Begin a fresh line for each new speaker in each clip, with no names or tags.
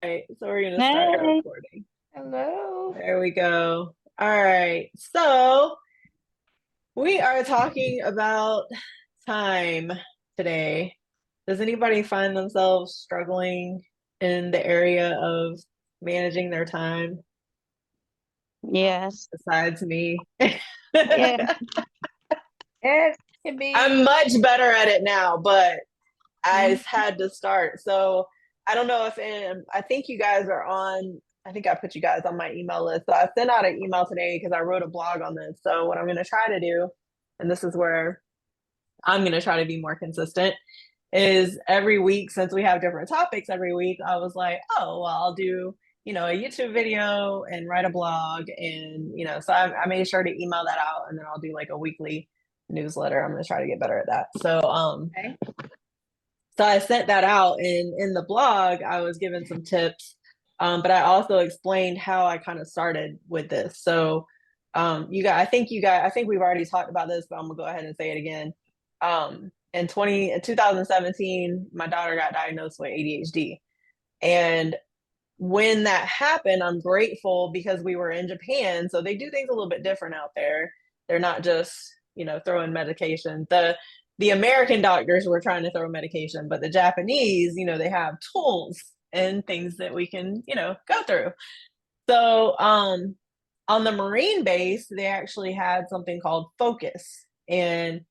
right, so we're gonna start our
Hey,
recording.
hello.
There we go. All right, so we are talking about time today. Does anybody find themselves struggling in the area of managing their time
Yes,
besides me?
yeah, it can
I'm
be.
much better at it now, but I
Mhm.
had to start. So I don't know if I think you guys are on. I think I put you guys on my email list. So I sent out an email today because I wrote a blog on this. So what I'm going to try to do, and this is where I'm going to try to be more consistent, is every week since we have different topics every week. I was like, oh well, I'll do a YouTube video and write a blog, and so I made sure to email that out, and then I'll do like a weekly newsletter. I'm going to try to get better at that.
Okay.
So I sent that out, and in the blog, I was given some tips, but I also explained how I kind of started with this. So, I think we've already talked about this, but I'm gonna go ahead and say it again. In 2017, my daughter got diagnosed with ADHD, and when that happened, I'm grateful because we were in Japan, so they do things a little bit different out there. They're not just, throwing medication. The American doctors were trying to throw medication, but the Japanese, they have tools and things that we can, go through. So, on the Marine base, they actually had something called Focus, and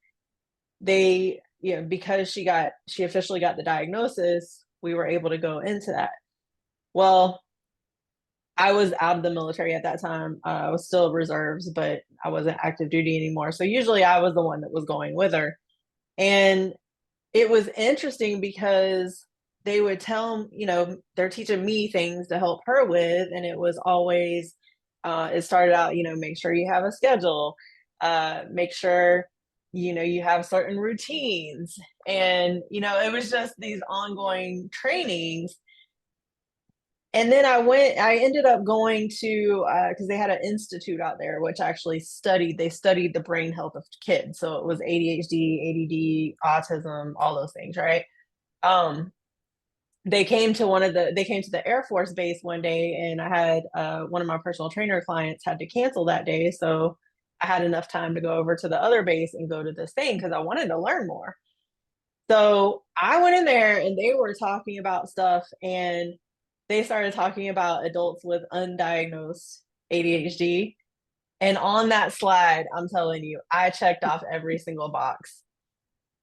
because she officially got the diagnosis, we were able to go into that. Well, I was out of the military at that time. I was still reserves, but I wasn't active duty anymore. So usually I was the one that was going with her. And it was interesting because they would tell, they're teaching me things to help her with. And it was always, it started out, make sure you have a schedule, make sure, you have certain routines. And, it was just these ongoing trainings. And then I ended up going to, because they had an institute out there, which actually they studied the brain health of kids. So it was ADHD, ADD, autism, all those things, right? Um, they came to the Air Force base one day, and I had one of my personal trainer clients had to cancel that day. So I had enough time to go over to the other base and go to this thing because I wanted to learn more. So I went in there and they were talking about stuff, and they started talking about adults with undiagnosed ADHD. And on that slide, I'm telling you, I checked off every single box.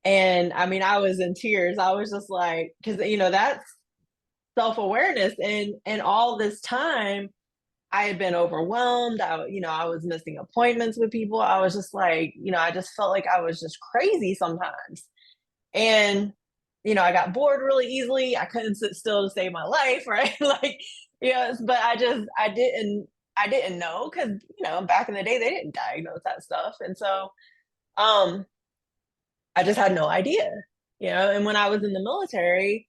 And I mean, I was in tears. I was just like, because that's self-awareness. And all this time I had been overwhelmed. I was missing appointments with people. I was just like, I just felt like I was just crazy sometimes. And I got bored really easily. I couldn't sit still to save my life, right? Like, yes, but I didn't know because back in the day they didn't diagnose that stuff, and so um, I just had no idea, And when I was in the military,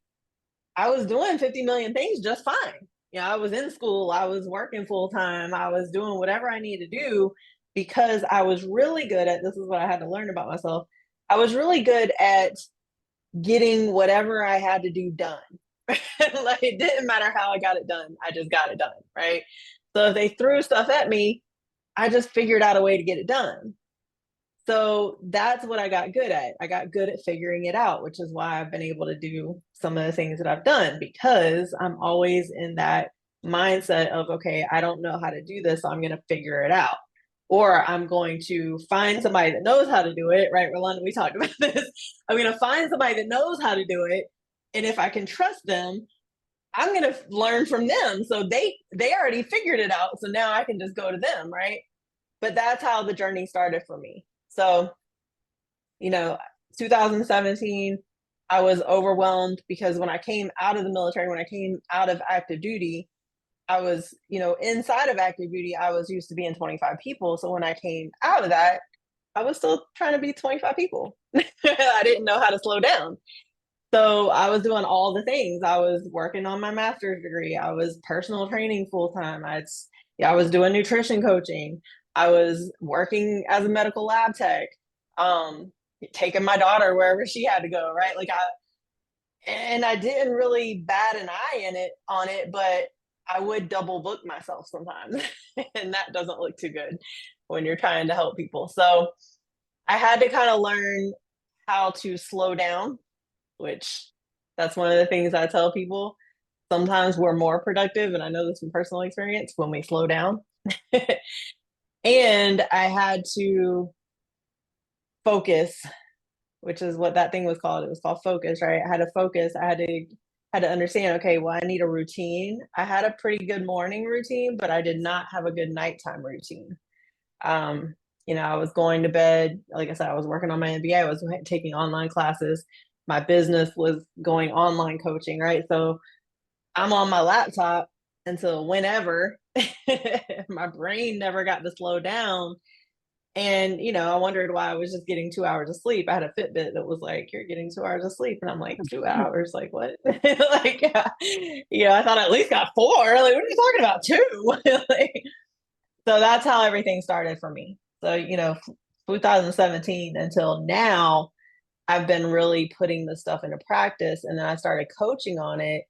I was doing 50 million things just fine. I was in school, I was working full time, I was doing whatever I needed to do because I was really good at this is what I had to learn about myself. I was really good at getting whatever I had to do done. Like it didn't matter how I got it done, I just got it done, right? So if they threw stuff at me, I just figured out a way to get it done. So that's what I got good at. I got good at figuring it out, which is why I've been able to do some of the things that I've done because I'm always in that mindset of, okay, I don't know how to do this, so I'm going to figure it out. Or I'm going to find somebody that knows how to do it, right? Rolanda, we talked about this. I'm going to find somebody that knows how to do it. And if I can trust them, I'm going to learn from them. So they already figured it out. So now I can just go to them, right? But that's how the journey started for me. So, you know, 2017, I was overwhelmed because when I came out of the military, when I came out of active duty, I was, inside of active duty, I was used to being 25 people. So when I came out of that, I was still trying to be 25 people. I didn't know how to slow down. So I was doing all the things. I was working on my master's degree. I was personal training full time. I was doing nutrition coaching. I was working as a medical lab tech, um, taking my daughter wherever she had to go, right? Like And I didn't really bat an eye on it, but I would double book myself sometimes. And that doesn't look too good when you're trying to help people. So I had to kind of learn how to slow down, which that's one of the things I tell people. Sometimes we're more productive, and I know this from personal experience, when we slow down. And I had to focus, which is what that thing was called. It was called focus, right? I had to focus. I had to understand, okay, well, I need a routine. I had a pretty good morning routine, but I did not have a good nighttime routine. Um, I was going to bed, like I said, I was working on my MBA, I was taking online classes. My business was going online coaching, right? So I'm on my laptop until whenever. My brain never got to slow down. And, I wondered why I was just getting 2 hours of sleep. I had a Fitbit that was like, you're getting 2 hours of sleep. And I'm like, 2 hours? Like, what? Like, I thought I at least got four. Like, what are you talking about? Two? Like, so that's how everything started for me. So, 2017 until now, I've been really putting this stuff into practice. And then I started coaching on it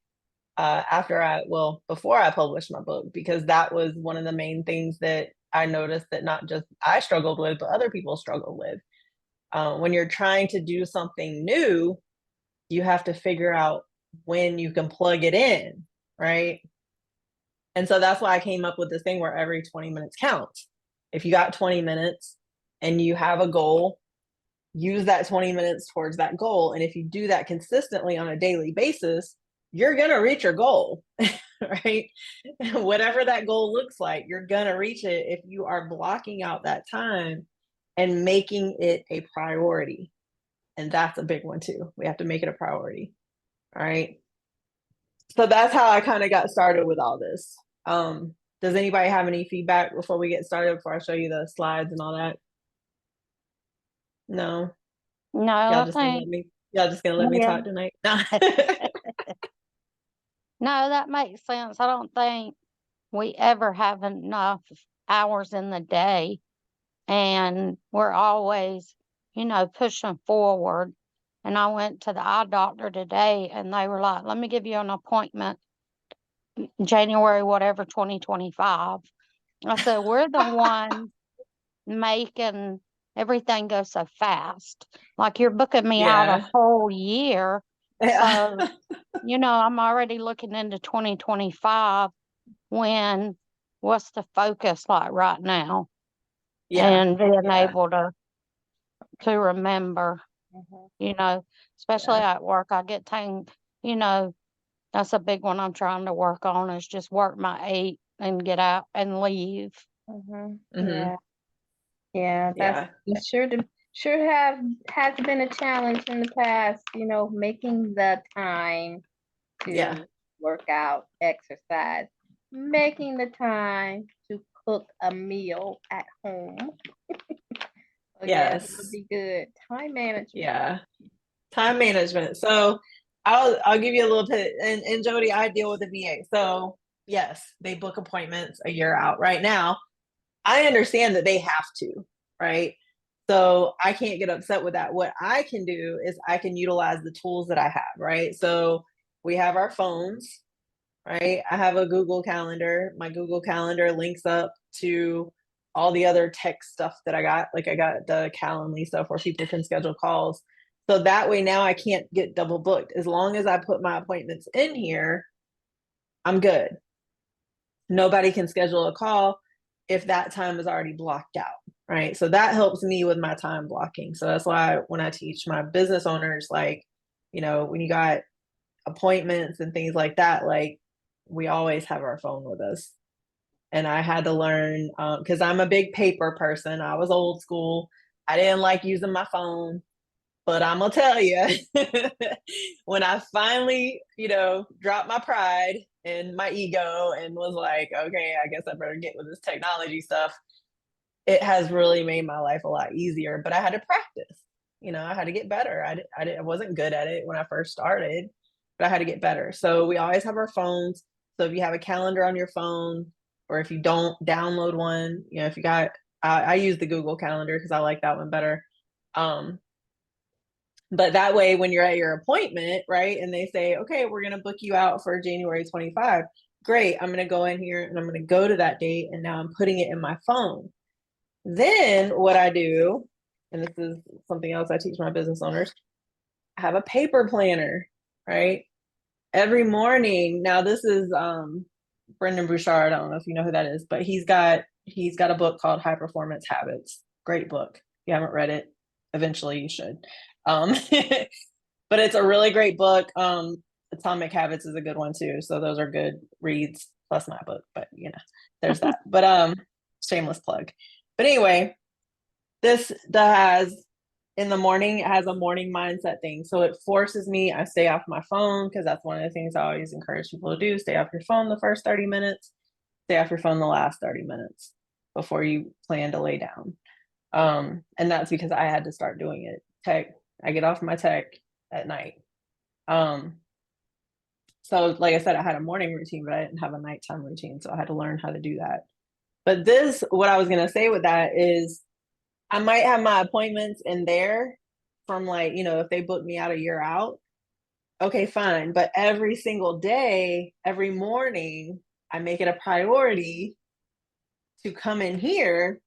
before I published my book, because that was one of the main things that I noticed that not just I struggled with, but other people struggled with. When you're trying to do something new, you have to figure out when you can plug it in, right? And so that's why I came up with this thing where every 20 minutes counts. If you got 20 minutes and you have a goal, use that 20 minutes towards that goal. And if you do that consistently on a daily basis, you're going to reach your goal, right? Whatever that goal looks like, you're going to reach it if you are blocking out that time and making it a priority. And that's a big one too. We have to make it a priority. All right. So that's how I kind of got started with all this. Does anybody have any feedback before we get started, before I show you the slides and all that? No.
No,
Y'all
I
just gonna let
think,
me y'all just gonna let me
yeah.
talk tonight? No.
No, that makes sense. I don't think we ever have enough hours in the day, and we're always, pushing forward. And I went to the eye doctor today, and they were like, let me give you an appointment January, whatever, 2025. I said, we're the ones making everything go so fast. Like, you're booking me out a
Yeah.
whole year.
Yeah.
So, I'm already looking into 2025, when what's the focus like right now,
Yeah.
and being
Yeah.
able to remember,
Mhm.
especially
Yeah.
at work. I get tamed, you know, that's a big one I'm trying to work on, is just work my 8 and get out and leave.
Hmm.
Yeah, yeah, that's
Yeah.
sure have has been a challenge in the past, making the time
Yeah.
to work out, exercise, making the time to cook a meal at home. So yeah, that would
Yes.
be good. Time management.
Yeah. Time management. So I'll give you a little bit. And Jodi, I deal with the VA. So yes, they book appointments a year out. Right now, I understand that they have to, right? So I can't get upset with that. What I can do is I can utilize the tools that I have, right? So we have our phones, right? I have a Google Calendar. My Google Calendar links up to all the other tech stuff that I got. Like, I got the Calendly stuff where people can schedule calls. So that way now I can't get double booked. As long as I put my appointments in here, I'm good. Nobody can schedule a call if that time is already blocked out, right? So that helps me with my time blocking. So that's why when I teach my business owners, like, when you got appointments and things like that, like, we always have our phone with us. And I had to learn, because I'm a big paper person. I was old school. I didn't like using my phone. But I'm gonna tell you, when I finally, dropped my pride and my ego and was like, okay, I guess I better get with this technology stuff, it has really made my life a lot easier. But I had to practice. I had to get better. I wasn't good at it when I first started, but I had to get better. So we always have our phones. So if you have a calendar on your phone, or if you don't, download one. If you got, I use the Google Calendar because I like that one better. Um, But that way, when you're at your appointment, right, and they say, okay, we're going to book you out for January 25, great. I'm going to go in here and I'm going to go to that date. And now I'm putting it in my phone. Then what I do, and this is something else I teach my business owners, I have a paper planner, right? Every morning. Now this is Brendan Bouchard. I don't know if you know who that is, but he's got a book called High Performance Habits. Great book. If you haven't read it, eventually you should. But it's a really great book. Atomic Habits is a good one too. So those are good reads, plus my book, but there's that. But shameless plug. But anyway, this has in the morning, it has a morning mindset thing. So it forces me, I stay off my phone, because that's one of the things I always encourage people to do. Stay off your phone the first 30 minutes, stay off your phone the last 30 minutes before you plan to lay down. And that's because I had to start doing it. I get off my tech at night. So like I said, I had a morning routine, but I didn't have a nighttime routine. So I had to learn how to do that. But what I was going to say with that is I might have my appointments in there from if they book me out a year out, okay, fine. But every single day, every morning, I make it a priority to come in here.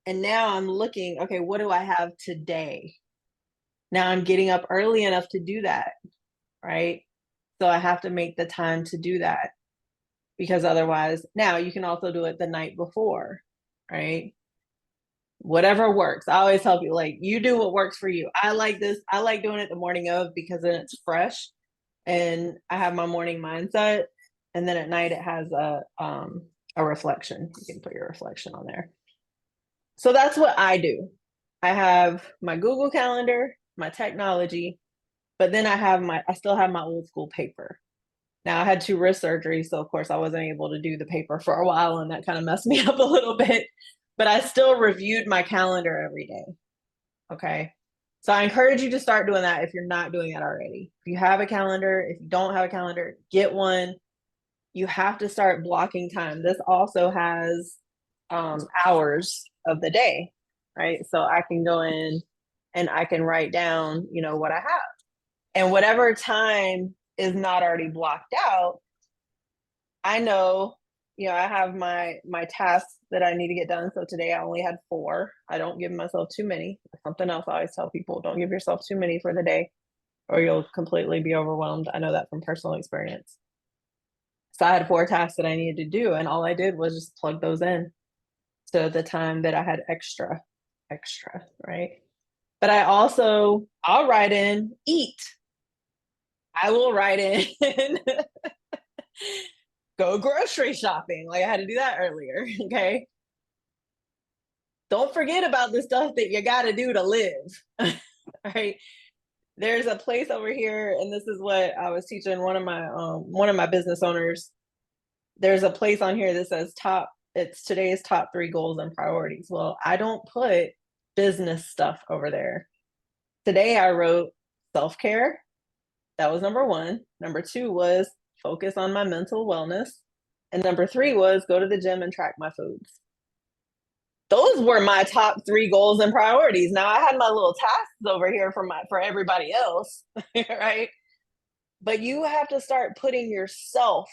And now I'm looking, okay, what do I have today? Now I'm getting up early enough to do that, right? So I have to make the time to do that, because otherwise, now you can also do it the night before, right? Whatever works. I always tell people, you do what works for you. I like this. I like doing it the morning of, because then it's fresh and I have my morning mindset. And then at night it has a reflection. You can put your reflection on there. So that's what I do. I have my Google Calendar, my technology, but then I still have my old school paper. Now I had 2 wrist surgeries, so of course I wasn't able to do the paper for a while, and that kind of messed me up a little bit. But I still reviewed my calendar every day. Okay. So I encourage you to start doing that if you're not doing that already. If you have a calendar, if you don't have a calendar, get one. You have to start blocking time. This also has hours of the day, right? So I can go in and I can write down, what I have. And whatever time is not already blocked out, I know, I have my tasks that I need to get done. So today I only had 4. I don't give myself too many. Something else I always tell people, don't give yourself too many for the day, or you'll completely be overwhelmed. I know that from personal experience. So I had 4 tasks that I needed to do, and all I did was just plug those in to the time that I had extra, right? But I'll write in eat. I will write in go grocery shopping. I had to do that earlier. Okay. Don't forget about the stuff that you got to do to live. Right. There's a place over here, and this is what I was teaching one of my business owners. There's a place on here that says it's today's top 3 goals and priorities. Well, I don't put business stuff over there. Today I wrote self-care. That was number 1. Number 2 was focus on my mental wellness. And number 3 was go to the gym and track my foods. Those were my top 3 goals and priorities. Now I had my little tasks over here for everybody else, right? But you have to start putting yourself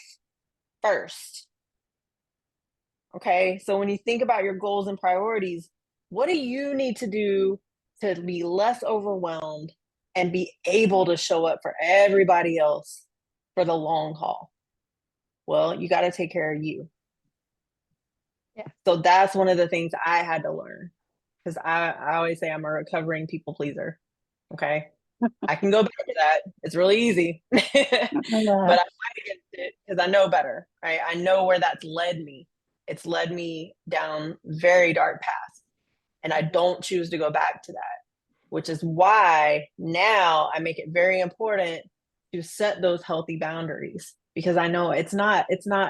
first. Okay? So when you think about your goals and priorities, what do you need to do to be less overwhelmed and be able to show up for everybody else for the long haul? Well, you got to take care of you.
Yeah.
So that's one of the things I had to learn, because I always say I'm a recovering people pleaser. Okay. I can go back to that. It's really easy, but I fight against it because I know better, right? I know where that's led me. It's led me down very dark paths, and I don't choose to go back to that, which is why now I make it very important to set those healthy boundaries, because I know it's not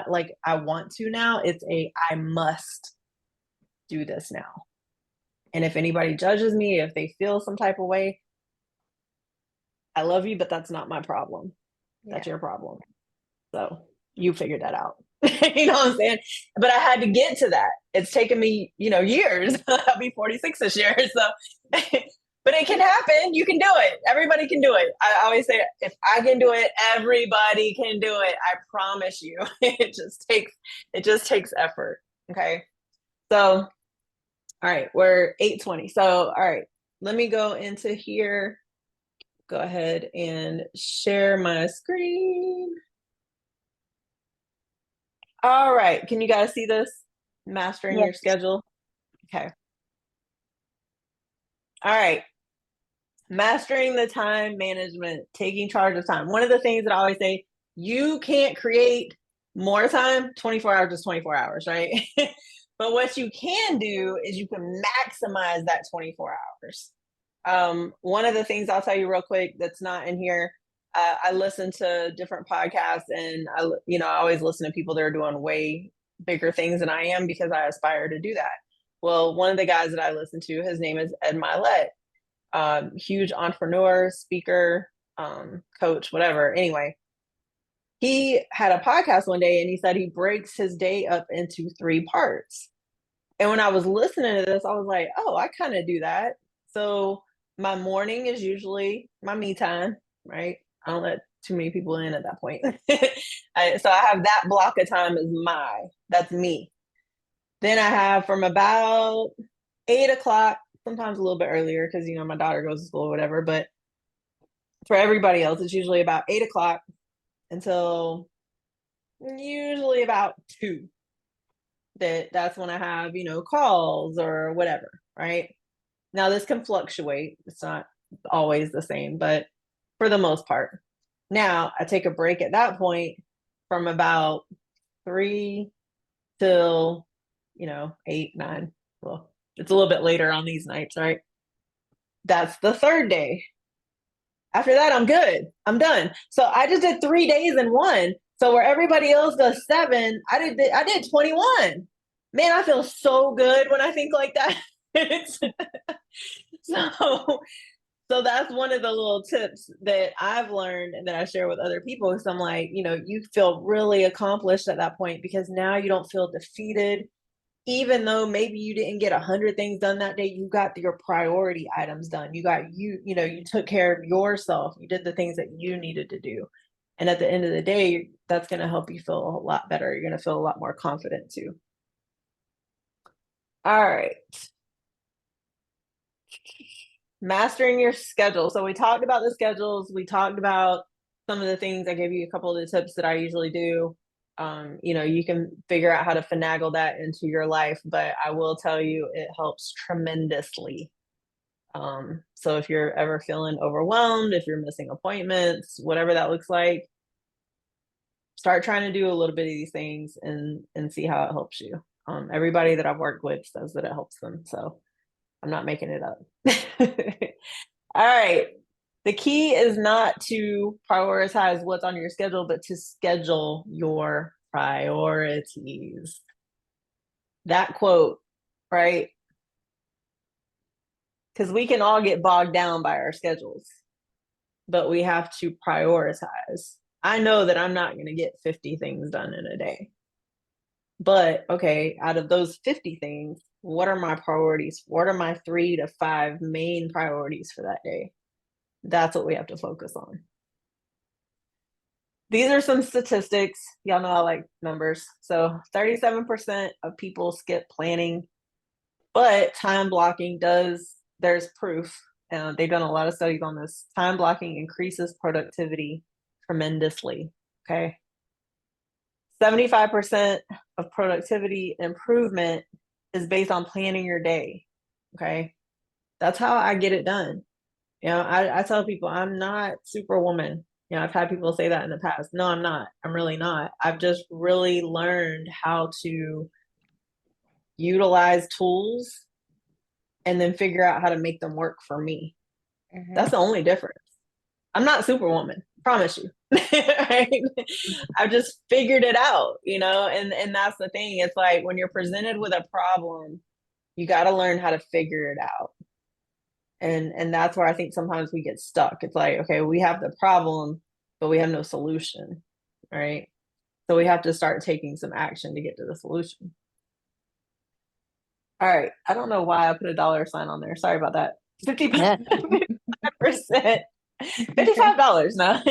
like I want to now, it's I must do this now. And if anybody judges me, if they feel some type of way, I love you, but that's not my problem. That's your problem. So you figured that out. You know what I'm saying? But I had to get to that. It's taken me, years. I'll be 46 this year. So But it can happen. You can do it. Everybody can do it. I always say, if I can do it, everybody can do it. I promise you. It just takes effort. Okay. So, all right, we're 8:20. So, all right, let me go into here. Go ahead and share my screen. All right. Can you guys see this? Mastering your
Yes.
schedule. Okay. All right. Mastering the time management, taking charge of time. One of the things that I always say, you can't create more time. 24 hours is 24 hours, right? But what you can do is you can maximize that 24 hours. One of the things I'll tell you real quick that's not in here, I listen to different podcasts, and I always listen to people that are doing way bigger things than I am because I aspire to do that. Well, one of the guys that I listen to, his name is Ed Milet, huge entrepreneur, speaker, coach, whatever. Anyway, he had a podcast one day and he said he breaks his day up into 3 parts. And when I was listening to this, I was like, oh, I kind of do that. So my morning is usually my me time, right? I don't let too many people in at that point. So I have that block of time as that's me. Then I have from about 8 o'clock, sometimes a little bit earlier because, my daughter goes to school or whatever. But for everybody else, it's usually about 8 o'clock until usually about 2. That's when I have, calls or whatever, right? Now this can fluctuate. It's not always the same, but for the most part. Now I take a break at that point from about 3 till, 8, 9. Well, it's a little bit later on these nights, right? That's the 3rd day. After that, I'm good. I'm done. So I just did 3 days in one. So where everybody else does 7, I did 21. Man, I feel so good when I think like that. so so that's one of the little tips that I've learned and that I share with other people. Because I'm like, you feel really accomplished at that point because now you don't feel defeated. Even though maybe you didn't get 100 things done that day, you got your priority items done. You took care of yourself. You did the things that you needed to do. And at the end of the day, that's going to help you feel a lot better. You're going to feel a lot more confident too. All right. Mastering your schedule. So we talked about the schedules. We talked about some of the things. I gave you a couple of the tips that I usually do. You can figure out how to finagle that into your life, but I will tell you it helps tremendously. So if you're ever feeling overwhelmed, if you're missing appointments, whatever that looks like, start trying to do a little bit of these things and see how it helps you. Everybody that I've worked with says that it helps them, so I'm not making it up. All right. The key is not to prioritize what's on your schedule, but to schedule your priorities. That quote, right? Because we can all get bogged down by our schedules, but we have to prioritize. I know that I'm not going to get 50 things done in a day. But okay, out of those 50 things, what are my priorities? What are my 3 to 5 main priorities for that day? That's what we have to focus on. These are some statistics. Y'all know I like numbers. So 37% of people skip planning, but time blocking there's proof. They've done a lot of studies on this. Time blocking increases productivity tremendously. Okay. 75% of productivity improvement is based on planning your day. Okay. That's how I get it done. I tell people I'm not superwoman. I've had people say that in the past. No, I'm not. I'm really not. I've just really learned how to utilize tools and then figure out how to make them work for me. Mm-hmm. That's the only difference. I'm not superwoman, promise you. Right? I've just figured it out, and that's the thing. It's like when you're presented with a problem, you got to learn how to figure it out. And that's where I think sometimes we get stuck. It's like, okay, we have the problem, but we have no solution, right? So we have to start taking some action to get to the solution. All right. I don't know why I put a $ sign on there. Sorry about that. 55%, $55, no,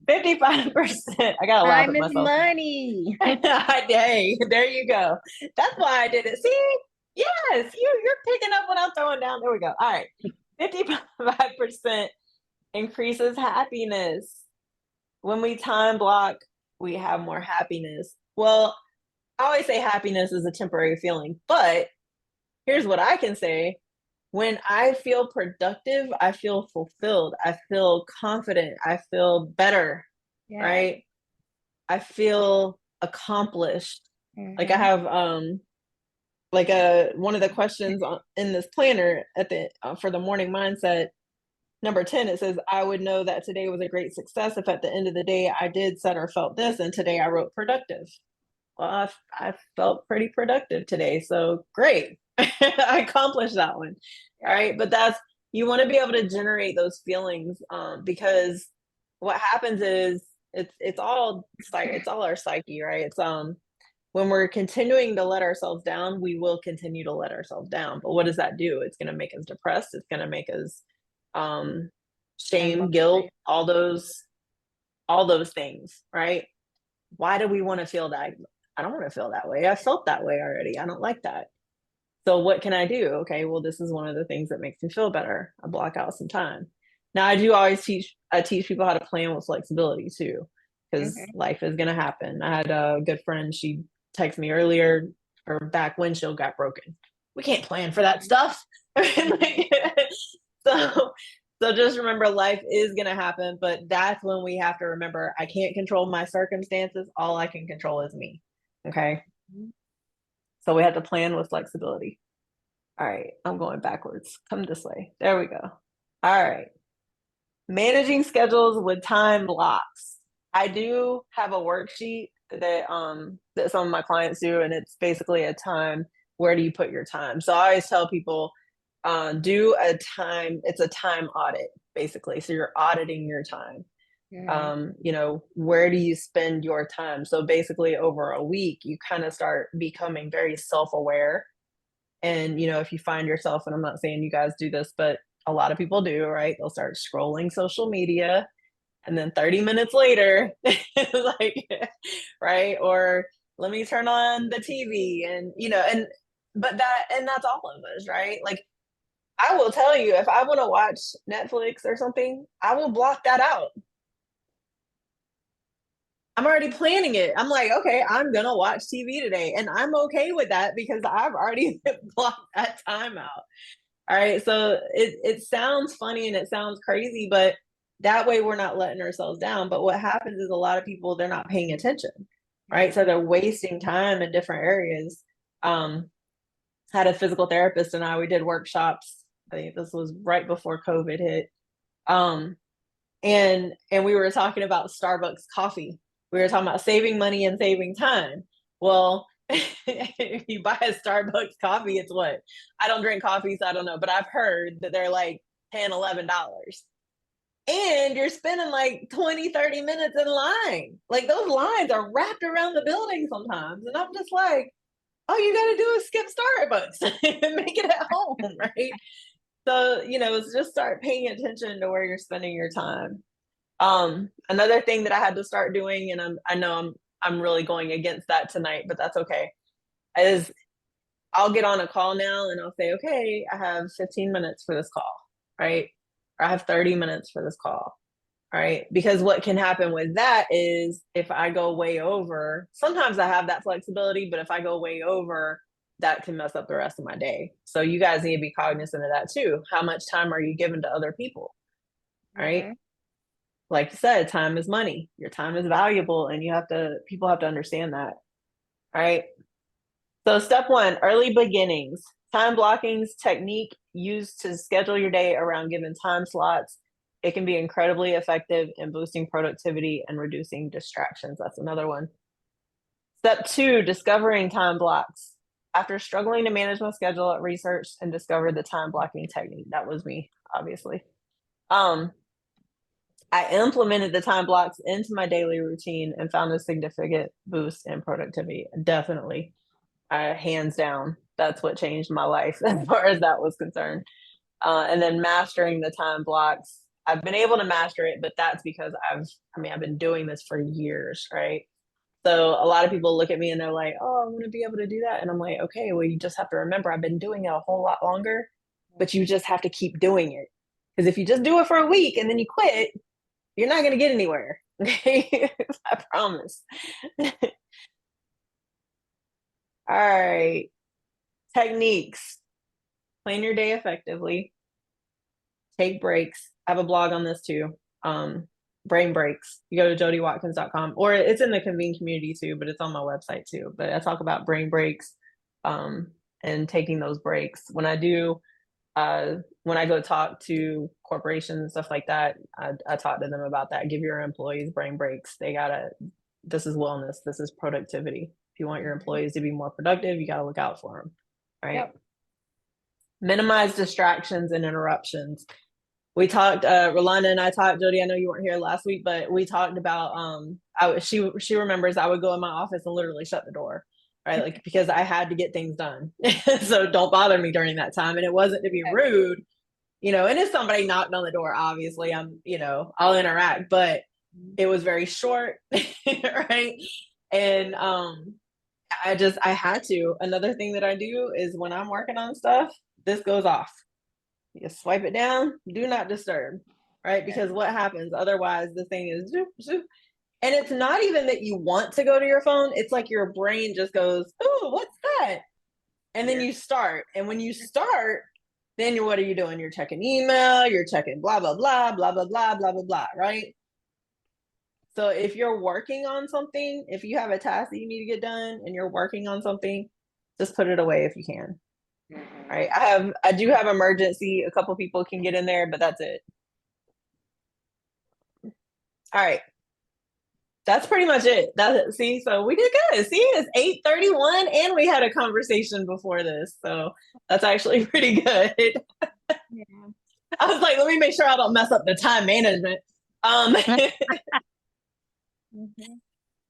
55%. I gotta laugh
Time
at
is
myself.
money.
Hey, there you go. That's why I did it. See, yes, you're picking up what I'm throwing down. There we go. All right, 55% increases happiness. When we time block, we have more happiness. Well, I always say happiness is a temporary feeling, but here's what I can say. When I feel productive, I feel fulfilled. I feel confident. I feel better,
Yes.
right? I feel accomplished. Like I
Mhm.
have like one of the questions in this planner at the for the morning mindset number 10, it says, I would know that today was a great success if at the end of the day I did said or felt this, and today I wrote productive. Well, I felt pretty productive today, so great. I accomplished that one. All right, but that's, you want to be able to generate those feelings, because what happens is it's all our psyche, right? It's when we're continuing to let ourselves down, we will continue to let ourselves down. But what does that do? It's going to make us depressed. It's going to make us um shame, guilt,
Unmotivated.
all those things, right? Why do we want to feel that? I don't want to feel that way. I felt that way already. I don't like that. So what can I do? Okay, well, this is one of the things that makes me feel better. I block out some time. Now I do always teach people how to plan with flexibility too, because
Mhm.
life is gonna happen. I had a good friend, she texted me earlier, her back windshield got broken. We can't plan for that stuff. Like, so just remember life is gonna happen, but that's when we have to remember I can't control my circumstances. All I can control is me. Okay.
Mhm.
So we have to plan with flexibility. All right, I'm going backwards. Come this way. There we go. All right. Managing schedules with time blocks. I do have a worksheet that some of my clients do, and it's basically a time, where do you put your time? So I always tell people, do a time, it's a time audit, basically. So you're auditing your time.
Mhm.
Where do you spend your time? So basically over a week, you kind of start becoming very self-aware. And, if you find yourself, and I'm not saying you guys do this, but a lot of people do, right? They'll start scrolling social media, and then 30 minutes later, like, right? Or let me turn on the TV, and that's all of us, right? Like, I will tell you, if I want to watch Netflix or something, I will block that out. I'm already planning it. I'm like, okay, I'm gonna watch TV today, and I'm okay with that because I've already blocked that time out. All right. So it sounds funny and it sounds crazy, but that way we're not letting ourselves down. But what happens is a lot of people, they're not paying attention. Right. So they're wasting time in different areas. Had a physical therapist and we did workshops. I think this was right before COVID hit. Um, and we were talking about Starbucks coffee. We were talking about saving money and saving time. Well, if you buy a Starbucks coffee, it's what? I don't drink coffee, so I don't know, but I've heard that they're like $10, $11. And you're spending like 20, 30 minutes in line. Like those lines are wrapped around the building sometimes. And I'm just like, all you got to do is skip Starbucks and make it at home, right? So, it's just start paying attention to where you're spending your time. Another thing that I had to start doing, and I know I'm really going against that tonight, but that's okay, is I'll get on a call now and I'll say, okay, I have 15 minutes for this call, right? Or I have 30 minutes for this call, right? Because what can happen with that is if I go way over, sometimes I have that flexibility, but if I go way over, that can mess up the rest of my day. So you guys need to be cognizant of that too. How much time are you giving to other people, right?
Mhm.
Like you said, time is money. Your time is valuable, and people have to understand that, right? So step one, early beginnings. Time blocking's technique used to schedule your day around given time slots. It can be incredibly effective in boosting productivity and reducing distractions. That's another one. Step two, discovering time blocks. After struggling to manage my schedule, I researched and discovered the time blocking technique. That was me, obviously. I implemented the time blocks into my daily routine and found a significant boost in productivity. Definitely, hands down, that's what changed my life as far as that was concerned. And then mastering the time blocks. I've been able to master it, but that's because I've been doing this for years, right? So a lot of people look at me and they're like, "Oh, I want to be able to do that." And I'm like, "Okay, well, you just have to remember I've been doing it a whole lot longer, but you just have to keep doing it. Because if you just do it for a week and then you quit, you're not going to get anywhere." Okay? I promise. All right. Techniques. Plan your day effectively. Take breaks. I have a blog on this too. Brain breaks. You go to jodiwatkins.com, or it's in the Convene community too, but it's on my website too. But I talk about brain breaks, and taking those breaks. When I go talk to corporations and stuff like that, I talk to them about that. Give your employees brain breaks. This is wellness. This is productivity. If you want your employees to be more productive, you got to look out for them. Right.
Yep.
Minimize distractions and interruptions. We talked, Rolanda and I talked, Jodi, I know you weren't here last week, but we talked about, she remembers I would go in my office and literally shut the door, right? Like, because I had to get things done. So don't bother me during that time. And it wasn't to be rude, and if somebody knocked on the door, obviously I'll interact, but it was very short, right? And, I had to. Another thing that I do is when I'm working on stuff, this goes off. You swipe it down, do not disturb, right? Because what happens otherwise, the thing is zoop, zoop. And it's not even that you want to go to your phone. It's like your brain just goes, "Oh, what's that?" And then you start. And when you start, then what are you doing? You're checking email, you're checking blah, blah, blah, blah, blah, blah, blah, blah, blah, right? So if you're working on something, if you have a task that you need to get done and you're working on something, just put it away if you can. Right. I do have emergency. A couple people can get in there, but that's it. All right. That's pretty much it. That's it. See, so we did good. See, it's 8:31 and we had a conversation before this. So that's actually pretty good.
Yeah.
I was like, let me make sure I don't mess up the time management.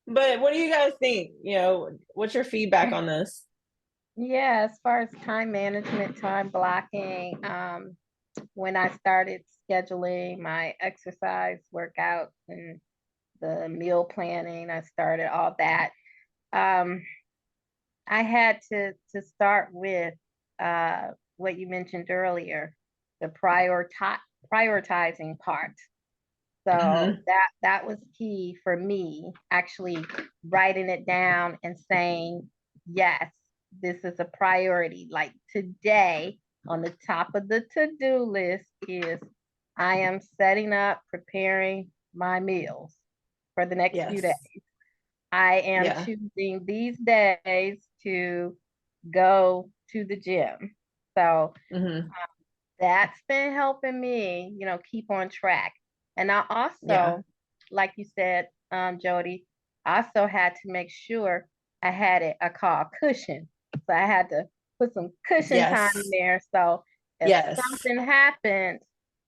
But what do you guys think? What's your feedback on this?
Yeah, as far as time management, time blocking, when I started scheduling my exercise workouts and the meal planning, I started all that. I had to start with what you mentioned earlier, the prioritizing part. So that was key for me, actually writing it down and saying, yes, this is a priority. Like today, on the top of the to-do list is I am setting up, preparing my meals for the next few days. I am choosing these days to go to the gym. So that's been helping me, keep on track. And I also, like you said, Jodi, I also had to make sure I had it, I call a cushion. So I had to put some cushion time in there. So if something happened,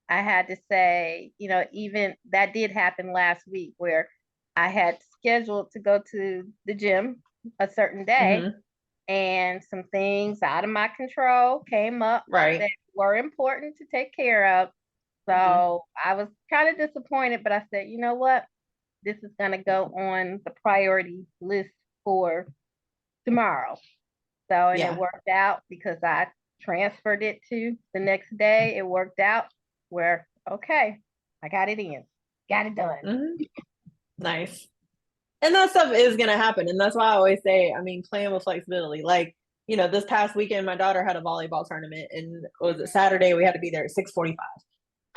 I had to say, even that did happen last week where I had scheduled to go to the gym a certain day and some things out of my control came up that were important to take care of. So I was kind of disappointed, but I said, you know what? This is going to go on the priority list for tomorrow. So, and it worked out because I transferred it to the next day. It worked out where, okay, I got it in, got it done.
Nice. And that stuff is going to happen. And that's why I always say, playing with flexibility. Like, this past weekend, my daughter had a volleyball tournament and was it Saturday? We had to be there at 6:45.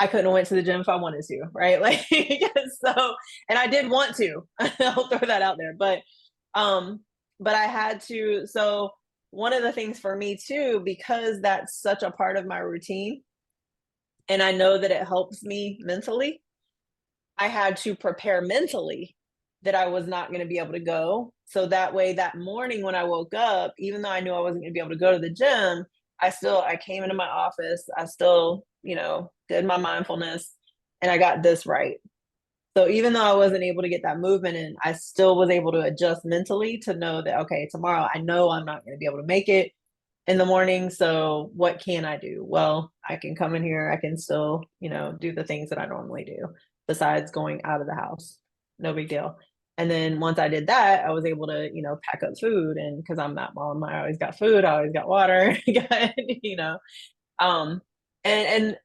I couldn't have went to the gym if I wanted to, right? Like, so, and I did want to, I'll throw that out there, but I had to. So one of the things for me too, because that's such a part of my routine and I know that it helps me mentally, I had to prepare mentally that I was not going to be able to go. So that way, that morning when I woke up, even though I knew I wasn't going to be able to go to the gym, I came into my office, I still, did my mindfulness and I got this right. So even though I wasn't able to get that movement in, I still was able to adjust mentally to know that, okay, tomorrow I know I'm not going to be able to make it. in the morning. So what can I do? Well, I can come in here. I can still, do the things that I normally do besides going out of the house. No big deal. And then once I did that, I was able to, pack up food. And because I'm that mom, I always got food, I always got water, um, and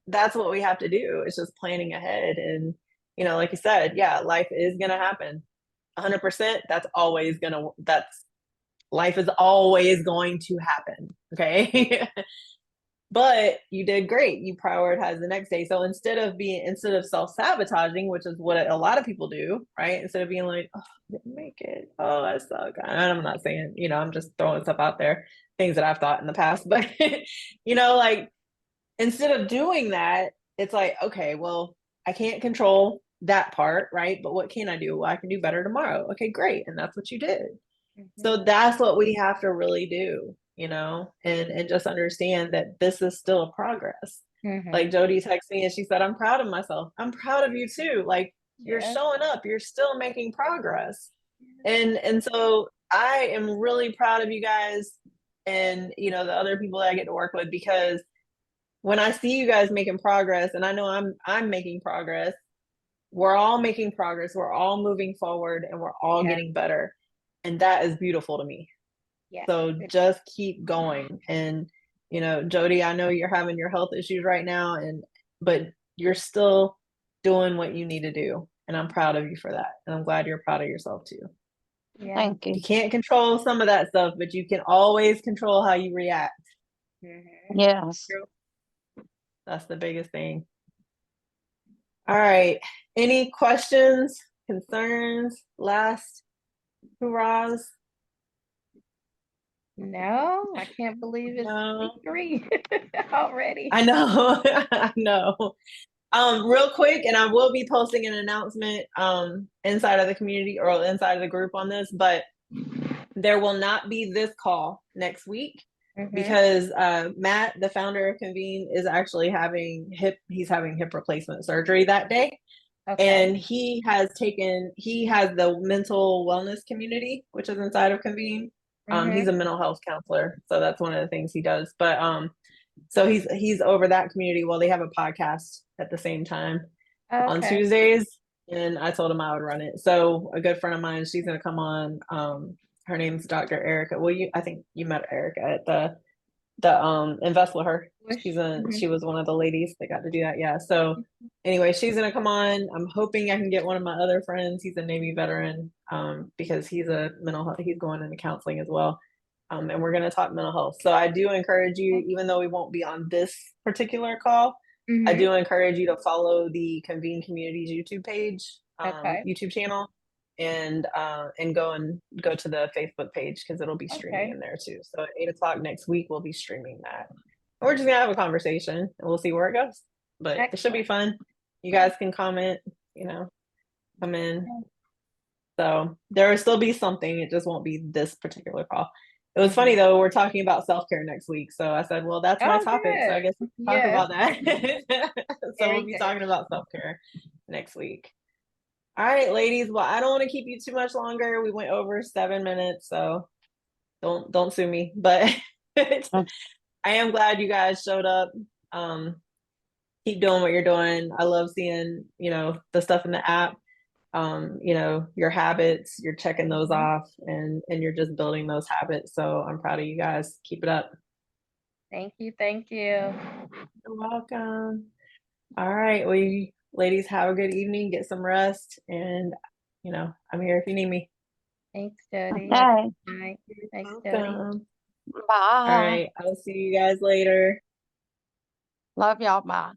that's what we have to do. It's just planning ahead. And, like you said, yeah, life is going to happen 100%. That's life is always going to happen. Okay. But you did great. You prioritized the next day. So instead of self-sabotaging, which is what a lot of people do, right? Instead of being like, oh, I didn't make it. Oh, I suck. And I'm not saying, I'm just throwing stuff out there, things that I've thought in the past. But, like instead of doing that, it's like, okay, well, I can't control that part, right? But what can I do? Well, I can do better tomorrow. Okay, great. And that's what you did. So that's what we have to really do, and just understand that this is still a progress. Like Jodi texted me and she said, I'm proud of myself. I'm proud of you too. Like you're showing up, you're still making progress. And so I am really proud of you guys and the other people that I get to work with, because when I see you guys making progress, and I know I'm making progress, we're all making progress, we're all moving forward, and we're all getting better. And that is beautiful to me. So just keep going. And, Jodi, I know you're having your health issues right now, but you're still doing what you need to do. And I'm proud of you for that. And I'm glad you're proud of yourself too.
Thank you.
You can't control some of that stuff, but you can always control how you react.
Yes.
That's the biggest thing. All right. Any questions, concerns, last hurrahs?
No, I can't believe it's
No.
3 already.
I know. I know. Real quick, and I will be posting an announcement inside of the community or inside of the group on this, but there will not be this call next week because Matt, the founder of Convene, is actually having hip replacement surgery that day. And he has the mental wellness community, which is inside of Convene. He's a mental health counselor, so that's one of the things he does. But so he's over that community while they have a podcast at the same time on Tuesdays. And I told him I would run it. So a good friend of mine, she's gonna come on. Her name's Dr. Erica. Well, I think you met Erica at the Invest with Her. She was one of the ladies that got to do that. Yeah. So anyway, she's gonna come on. I'm hoping I can get one of my other friends. He's a Navy veteran, because he's a mental health, he's going into counseling as well. And we're gonna talk mental health. So I do encourage you, even though we won't be on this particular call, I do encourage you to follow the Convene Communities YouTube page, YouTube channel, and go to the Facebook page, because it'll be streaming in there too. So at 8:00 next week, we'll be streaming that. We're just gonna have a conversation and we'll see where it goes. But it should be fun. You guys can comment, come in. So there will still be something. It just won't be this particular call. It was funny though, we're talking about self-care next week. So I said, well, that's my topic. So I guess we can talk about that. So we'll be talking about self-care next week. All right, ladies. Well, I don't want to keep you too much longer. We went over 7 minutes, so don't sue me. But I am glad you guys showed up. Keep doing what you're doing. I love seeing, the stuff in the app. Your habits, you're checking those off, and you're just building those habits. So I'm proud of you guys. Keep it up.
Thank you.
You're welcome. All right. Well, you ladies have a good evening. Get some rest. And, I'm here if you need me.
Thanks, Jodi.
Okay.
Thanks, Jodi.
Bye.
All right. I'll see you guys later.
Love y'all. Bye.